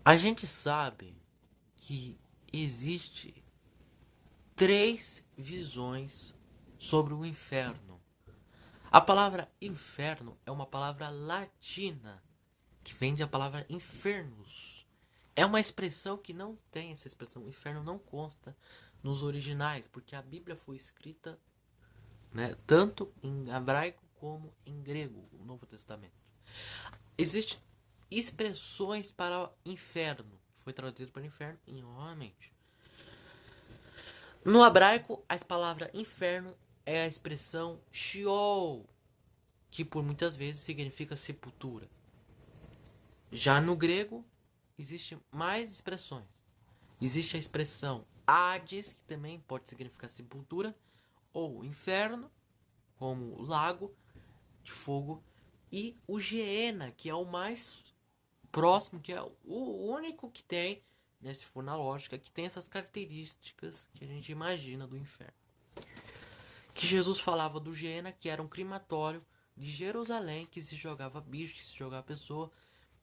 A gente sabe que existe três visões sobre o inferno. A palavra inferno é uma palavra latina que vem da palavra infernus. É uma expressão que não tem essa expressão. Inferno não consta nos originais, porque a Bíblia foi escrita, né, tanto em hebraico como em grego, o Novo Testamento. Existem expressões para inferno. Foi traduzido para inferno novamente. No hebraico, a palavra inferno é a expressão Sheol, que por muitas vezes significa sepultura. Já no grego, existem mais expressões. Existe a expressão Hades, que também pode significar sepultura, ou inferno, como lago de fogo, e o Geena, que é o mais próximo, que é o único que tem, né, se for na lógica, que tem essas características que a gente imagina do inferno. Que Jesus falava do Geena, que era um crimatório de Jerusalém, que se jogava bicho, que se jogava pessoa,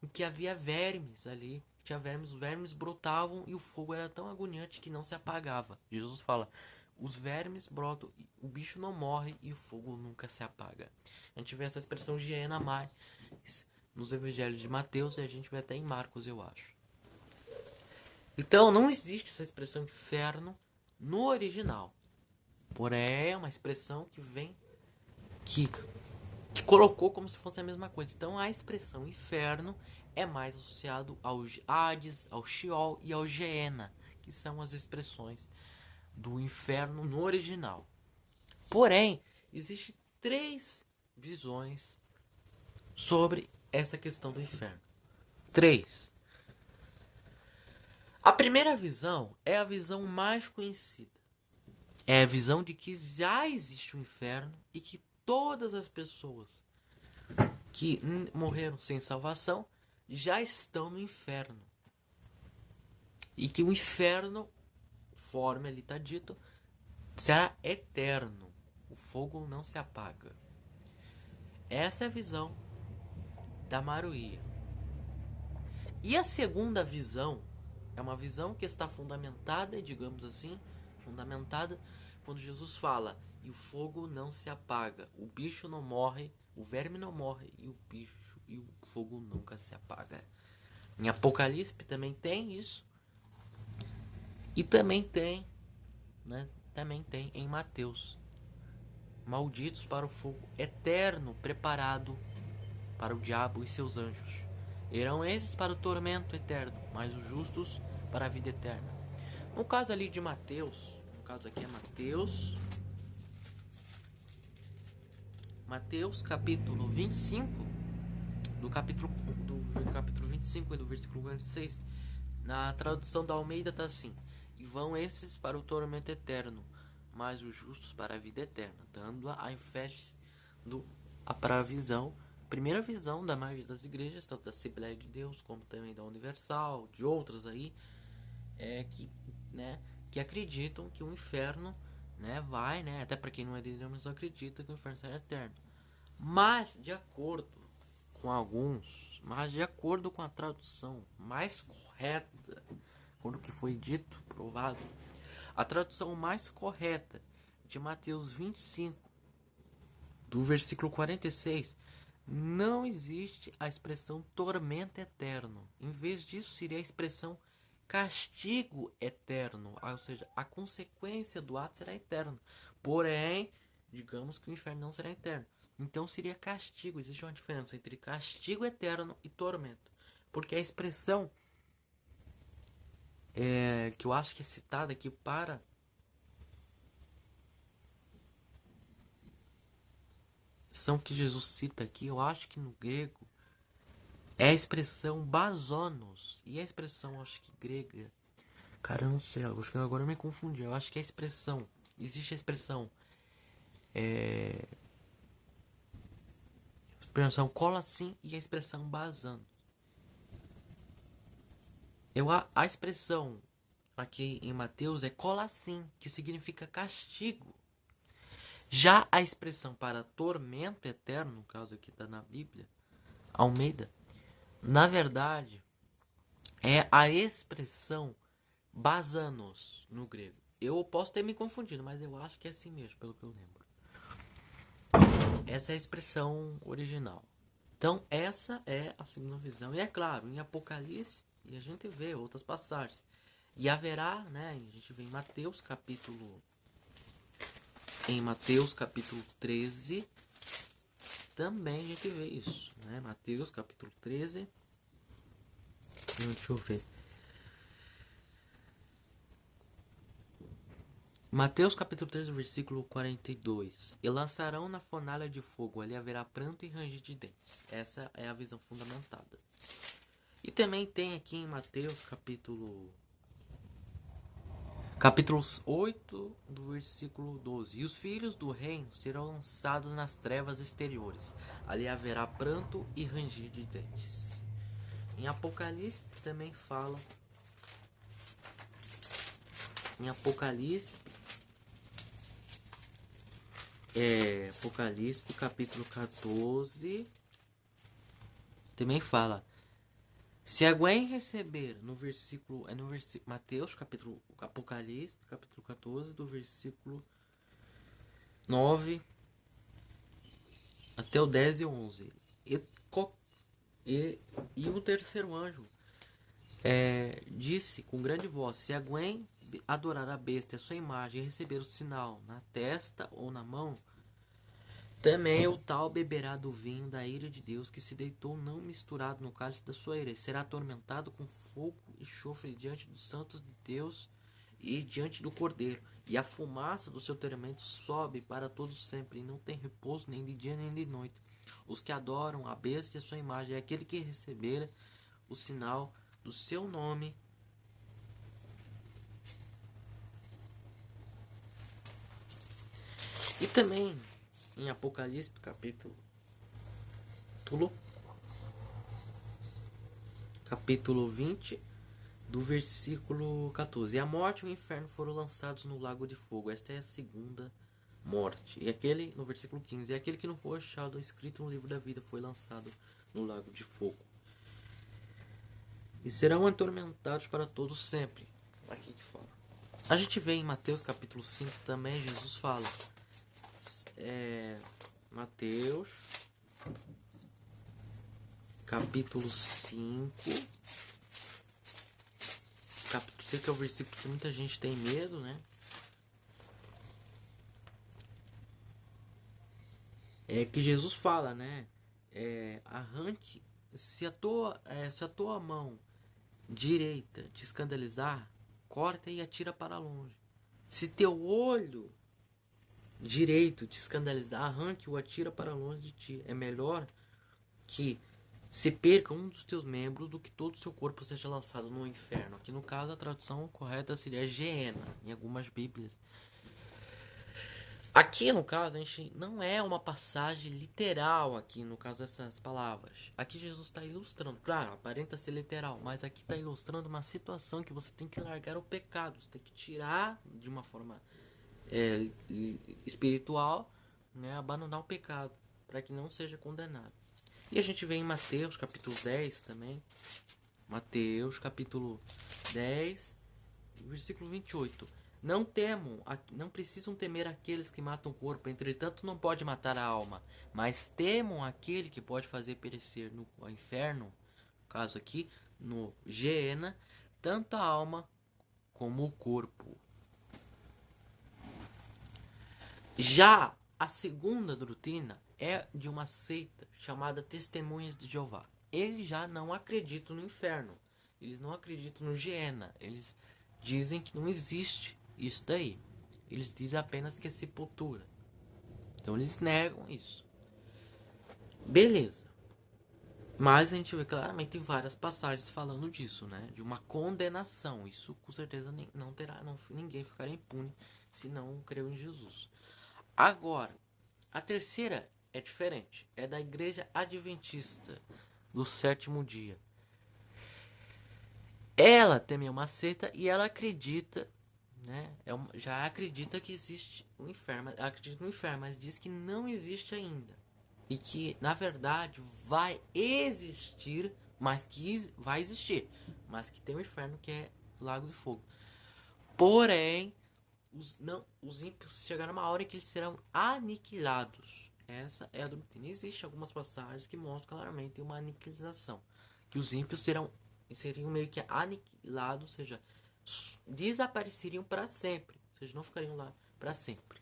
em que havia vermes ali, tinha vermes, os vermes brotavam e o fogo era tão agoniante que não se apagava. Jesus fala, os vermes brotam, o bicho não morre e o fogo nunca se apaga. A gente vê essa expressão Geena mais nos evangelhos de Mateus e a gente vê até em Marcos, eu acho. Então não existe essa expressão inferno no original. Porém, é uma expressão que vem que colocou como se fosse a mesma coisa. Então a expressão inferno é mais associado ao Hades, ao Sheol e ao Geena, que são as expressões do inferno no original. Porém, existem três visões sobre essa questão do inferno. Três. A primeira visão é a visão mais conhecida. É a visão de que já existe o inferno e que todas as pessoas que morreram sem salvação já estão no inferno. E que o inferno, conforme ali está dito, será eterno. O fogo não se apaga. Essa é a visão da maioria. E a segunda visão é uma visão que está fundamentada, digamos assim, fundamentada quando Jesus fala: e o fogo não se apaga, o bicho não morre, o verme não morre e o bicho e o fogo nunca se apaga. Em Apocalipse também tem isso. E também tem, né? Também tem em Mateus. Malditos para o fogo eterno preparado para o diabo e seus anjos. Irão esses para o tormento eterno, mas os justos para a vida eterna. No caso ali de Mateus, no caso aqui é Mateus capítulo 25, do capítulo 25 e do versículo 46, na tradução da Almeida tá assim: e vão esses para o tormento eterno, mas os justos para a vida eterna, dando a fé para a visão, primeira visão da maioria das igrejas, tanto da Assembleia de Deus como também da Universal, de outras aí, né, que acreditam que o inferno, né, vai, né, até para quem não é denominação acredita que o inferno será eterno. Mas de acordo com alguns, mas de acordo com a tradução mais correta, com o que foi dito, provado, a tradução mais correta de Mateus 25, do versículo 46, não existe a expressão tormento eterno. Em vez disso, seria a expressão castigo eterno. Ou seja, a consequência do ato será eterno. Porém, digamos que o inferno não será eterno. Então seria castigo. Existe uma diferença entre castigo eterno e tormento. Porque a expressão que eu acho que é citada aqui para são que Jesus cita aqui, eu acho que no grego é a expressão basonos. E a expressão, acho que grega, cara, eu não sei, acho que agora eu me confundi. Eu acho que a expressão, existe a expressão expressão cola sim e a expressão basando. A expressão aqui em Mateus é cola sim, que significa castigo. Já a expressão para tormento eterno, no caso aqui está na Bíblia, Almeida, na verdade, é a expressão basanos no grego. Eu posso ter me confundido, mas eu acho que é assim mesmo, pelo que eu lembro. Essa é a expressão original. Então, essa é a segunda visão. E é claro, em Apocalipse, e a gente vê outras passagens. E haverá, né, a gente vê em Mateus capítulo 13, também a gente vê isso, né? Mateus capítulo 13. Deixa eu ver. Mateus capítulo 13, versículo 42. E lançarão na fornalha de fogo, ali haverá pranto e ranger de dentes. Essa é a visão fundamentada. E também tem aqui em Mateus capítulo 8, do versículo 12. E os filhos do reino serão lançados nas trevas exteriores. Ali haverá pranto e ranger de dentes. Em Apocalipse também fala. Em Apocalipse capítulo 14 também fala: se alguém receber no versículo Mateus Apocalipse capítulo 14 do versículo 9 até o 10 e 11. E o terceiro anjo disse com grande voz: se alguém adorar a besta e a sua imagem e receber o sinal na testa ou na mão, também o tal beberá do vinho da ira de Deus, que se deitou não misturado no cálice da sua ira, e será atormentado com fogo e enxofre diante dos santos de Deus e diante do Cordeiro. E a fumaça do seu tormento sobe para todos sempre, e não tem repouso nem de dia nem de noite. Os que adoram a besta e a sua imagem, é aquele que receber o sinal do seu nome e também em Apocalipse capítulo 20 do versículo 14. E a morte e o inferno foram lançados no lago de fogo. Esta é a segunda morte. E aquele, no versículo 15, e aquele que não foi achado escrito no livro da vida foi lançado no lago de fogo. E serão atormentados para todos sempre. Aqui que fala. A gente vê em Mateus capítulo 5 também, Jesus fala. Mateus capítulo 5. Capítulo 5 é o versículo que muita gente tem medo, né? É que Jesus fala, né? Arranque, se a tua mão direita te escandalizar, corta e atira para longe. Se teu olho direito te escandalizar, arranque-o, atira para longe de ti. É melhor que se perca um dos teus membros do que todo o seu corpo seja lançado no inferno. Aqui no caso a tradução correta seria Geena, em algumas bíblias. Aqui no caso a gente não é uma passagem literal aqui no caso dessas palavras. Aqui Jesus está ilustrando, claro, aparenta ser literal, mas aqui está ilustrando uma situação que você tem que largar o pecado, você tem que tirar de uma forma espiritual, né, abandonar o pecado para que não seja condenado. E a gente vê em Mateus capítulo 10 também. Mateus capítulo 10, versículo 28. Não temam, não precisam temer aqueles que matam o corpo, entretanto não pode matar a alma, mas temam aquele que pode fazer perecer no inferno, no caso aqui, no Geena, tanto a alma como o corpo. Já a segunda doutrina é de uma seita chamada Testemunhas de Jeová. Eles já não acreditam no inferno. Eles não acreditam no Geena. Eles dizem que não existe isso daí. Eles dizem apenas que é sepultura. Então eles negam isso. Beleza. Mas a gente vê claramente em várias passagens falando disso, né? De uma condenação. Isso com certeza não terá, ninguém ficará impune se não creu em Jesus. Agora, a terceira é diferente. É da Igreja Adventista do sétimo dia. Ela também é uma seita e ela acredita, né? Já acredita que existe o inferno. Ela acredita no inferno, mas diz que não existe ainda. E que, na verdade, vai existir, mas que vai existir. mas que tem o inferno, que é lago de fogo. Porém, os ímpios chegaram a uma hora em que eles serão aniquilados. Essa é a doutrina. Existem algumas passagens que mostram claramente uma aniquilação, que os ímpios seriam meio que aniquilados, ou seja, desapareceriam para sempre, ou seja, não ficariam lá para sempre.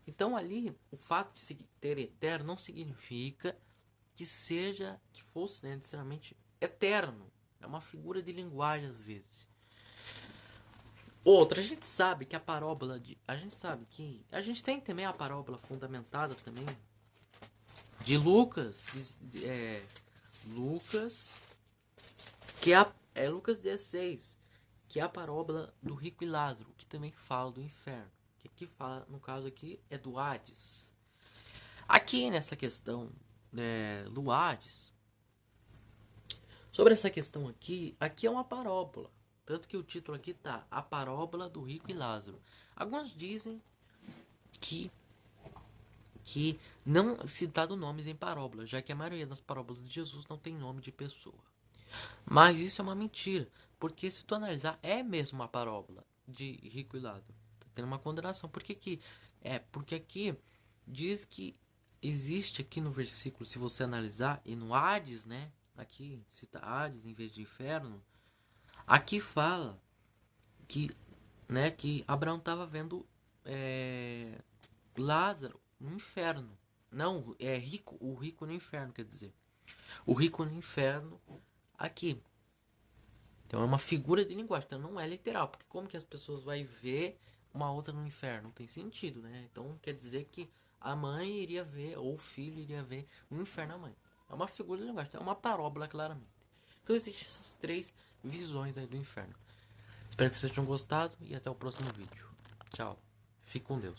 Então ali o fato de ter eterno não significa que fosse, né, necessariamente eterno. É uma figura de linguagem às vezes. Outra, a gente sabe que a gente tem também a parábola fundamentada também de Lucas, Lucas, que é Lucas 16, que é a parábola do rico e Lázaro, que também fala do inferno. Que aqui fala, no caso aqui, é do Hades. Aqui nessa questão do Hades, sobre essa questão aqui é uma parábola. Tanto que o título aqui tá A Parábola do Rico e Lázaro. Alguns dizem que não citado nomes em parábola, já que a maioria das parábolas de Jesus não tem nome de pessoa. Mas isso é uma mentira, porque se tu analisar, é mesmo uma parábola de Rico e Lázaro. Tá tendo uma condenação. Porque aqui diz que existe aqui no versículo, se você analisar, e no Hades, né? Aqui cita Hades em vez de inferno. Aqui fala que, né, que Abraão estava vendo Lázaro no inferno. Não, o rico no inferno, quer dizer. O rico no inferno aqui. Então é uma figura de linguagem, então não é literal. Porque como que as pessoas vão ver uma outra no inferno? Não tem sentido, né? Então quer dizer que a mãe iria ver, ou o filho iria ver no inferno a mãe. É uma figura de linguagem, é uma parábola claramente. Então existem essas três visões aí do inferno. Espero que vocês tenham gostado e até o próximo vídeo. Tchau. Fique com Deus.